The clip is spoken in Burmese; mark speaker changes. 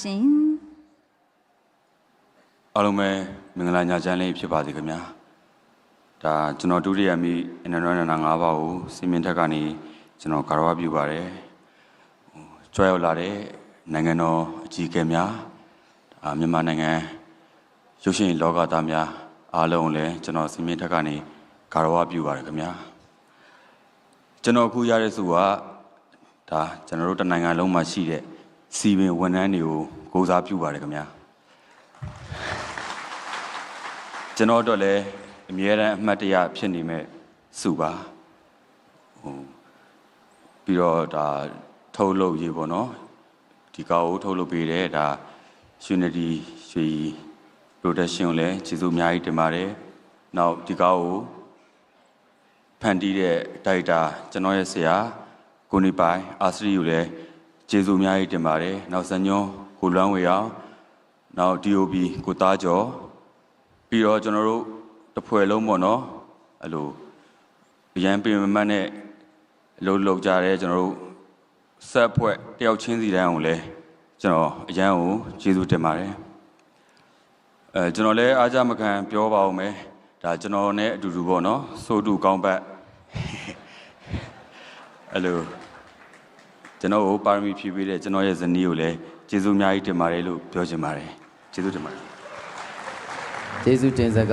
Speaker 1: ရှင်
Speaker 2: အားလုံးပဲမင်္ဂလာညချမ်းလေးဖြစ်ပါစေခင်ဗျာဒါကျွန်တော်ဒုတိယမိအနန္တရဏ၅ပါးကိုစီမင်းထက်ကနေကျွန်တော်ကာရဝပြုပါတယ်ကြွရောက်လာတဲ့နိုင်ငံတော်အကြီးအကဲများမြန်မာနိုင်ငံရုပ်ရှင်လောကသားများအားလုံးလည်းကျွန်တော်စီမင်းထက်ကနေကာရဝပြုပါတယ်ခင်ဗျာကျွန်တော်အခုရတဲ့စုကဒါကျွန်တော်တို့တနိုင်ငံလုံးမှာရှိတဲ့စီပင်ဝန်ထမ်းတွေကိုကိုးစားပြုပါတယ်ခင်ဗျာကျွန်တော်တို့လည်းအမြဲတမ်းအမှတ်တရဖြစ်နေမဲ့စုပါပြီးတော့ဒါထုတ်လုပ်ရေးပေါ့နော်ဒီကောက်ကိုထုတ်လုပ်ပေးတယ်ဒါ Unity ရွှေ Production ကိုလည်းကျေးဇူးအများကြီးတင်ပါတယ်နောက်ဒီကောက်ကိုဖန်တီးတဲ့ဒါရိုက်တာကျွန်တော်ရဲ့ဆရာကိုနေပိုင်အာစရီကိုလည်းကျေးဇူးအများကြီးတင်ပါတယ်နောက်ဇညွန်းကိုလွမ်းဝေအောင်နောက် DOB ကိုသားကျော်ပြီးတော့ကျွန်တော်တို့တစ်ဖွဲ့လုံးပေါ့နော်အဲ့လိုရန်ပင်မတ်နဲ့အလုပ်လုပ်ကြတဲ့ကျွန်တော်တို့ဆက်ဖွဲ့တယောက်ချင်းစီတိုင်းအောင်လည်းကျွန်တော်အရန်ကိုကျေးဇူးတင်ပါတယ်ကျွန်တော်လည်းအားကြမခံပြောပါဦးမယ်ဒါကျွန်တော်နဲ့အတူတူပေါ့နော်စိုးတူကောင်းပတ်အဲ့လိုကျွန်တော်ကိုပါရမီဖြည့်ပေးတဲ့ကျွန်တော်ရဲ့ဇနီးကိုလည်းကျေးဇူးအများကြီးတင်ပါတယ်လို့ပြောချင်ပါတယ်ကျေးဇူးတင်ပါတယ်
Speaker 3: ကျေးဇူးတင်စကား